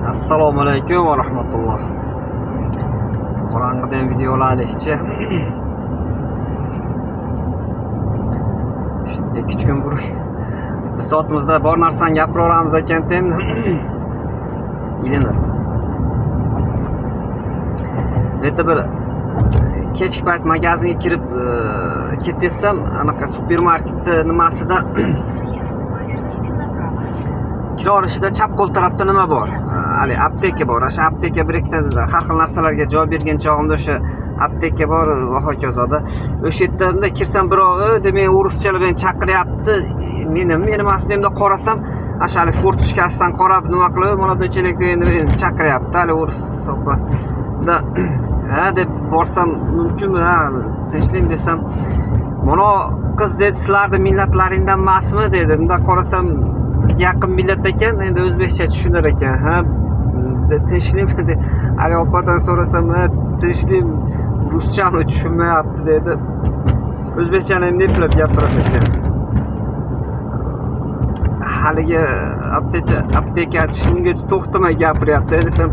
Assalomu alaykum va rahmatulloh. Qorong'idan videolarlikchi. 2 kun burun bir soatimizda bor narsani gapiraveramiz ekan endi. Ilinib. Menda bir kechki payt magazinga kirib ketsam, anaqa supermarketda nimasida kira olishida chap qo'l tarafda nima bor? Hali apteka bor. O'sha apteka bir ikkita har xil narsalarga javob bergan chog'imda o'sha apteka bor va hokazoda. O'sha yerda kirsam birov demak o'rischalab meni chaqiryapti. Meni mas'ulimda qarasam, o'sha hali fortushkasidan qarab nima qilib, молодойчелик deganda meni chaqiryapti. Hali o'ris da deb borsam mumkinmi? Tinchlik desam, "Mana qiz dedi, sizlarning millatlaringdan emasmi?" dedi. Unda qarasam bizga yaqin millat ekan, endi o'zbekcha tushunar ekan. Ha, tinchlikmi dedi. Ali opadan so'rasam, tinchlik, ruschani tushunmayapti dedi. O'zbekchani ham neplab gapirar ekan. Haligi aptekachi ungacha to'xtamay gapiryapti. Desam,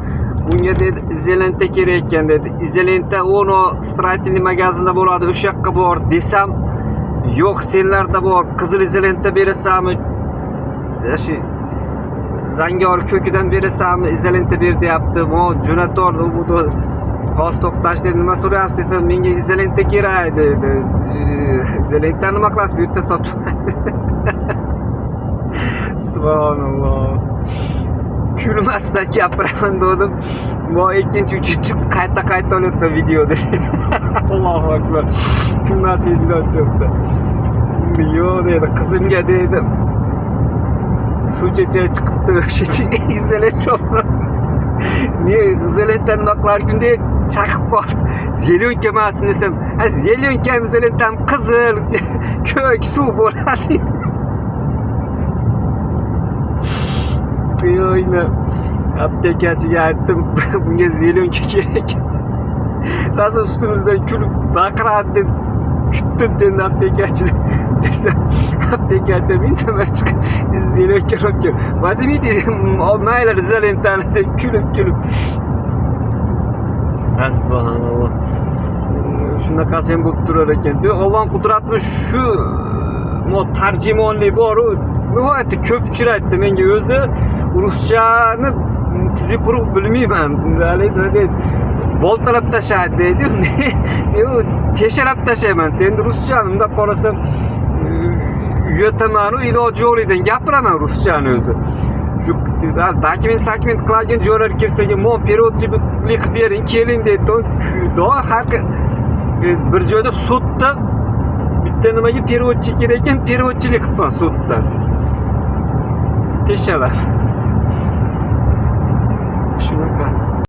bunga dedi izolenta kerak ekan dedi. Izolenta ono stроительный magazinda bo'ladi, o'sha yoqqa bor desam, yo'q, senlarda bor, qizil izolenta berasanmi? Shu zangor ko'kidan berasanmi, izolenta ber deyapti. Mo jo'natordi bu. Hozir to'xtash deb nima so'rayapsiz desam, menga izolenta kerak dedi. Izolenta nima qilasiz, bu yerda sotib. Subhanalloh. Kulmasdan gapiraman dedim. Bu ikkinchi, uchinchi qayta olyapti videoda. Allohu akbar. Kulmasdan iloji yo'qdi. Yo'q dedi, qizimga dedi. Suv chiqibdi o'sha izolenta. Men izolenta nima qilar kun deb chaqib qoldi. Zelyo'nka emasmi desam, zelyo'nka izolentam qizil, ko'k suv bo'ladi. Yo'yni aptekachiga aytdim, bunga zelyo'nka kerak. Rasul ustimizdan kulib baqiradi deb kutdim dedi aptekachi desam, aptekachi men nima chiqib zelyo'nka olib kel. Возьмите, mayli izolentani deb kulib. Subhanalloh. Shunaqasi ham bo'lib turar ekan. Allohning qudratmi shu tarjimonlik bor-ku. Nihoyatda ko'p uchraydi menga o'zi. Ruschani tuzi quruq bilmayman. Dedi, boltalab tashlaydi dedi. Yo'q, teshalab tashlayman. Endi ruschani unda qarasam uyataman, iloji yo'qligidan gapiraman ruschani o'zi. Shu dokument qilgan joylar kirsaga, "Mo переводчик qilib bering, keling" dedi. Har bir joyda sudda bitta nimaga переводчик kerak ekan, переводчик qilibman sudda. Teshalab.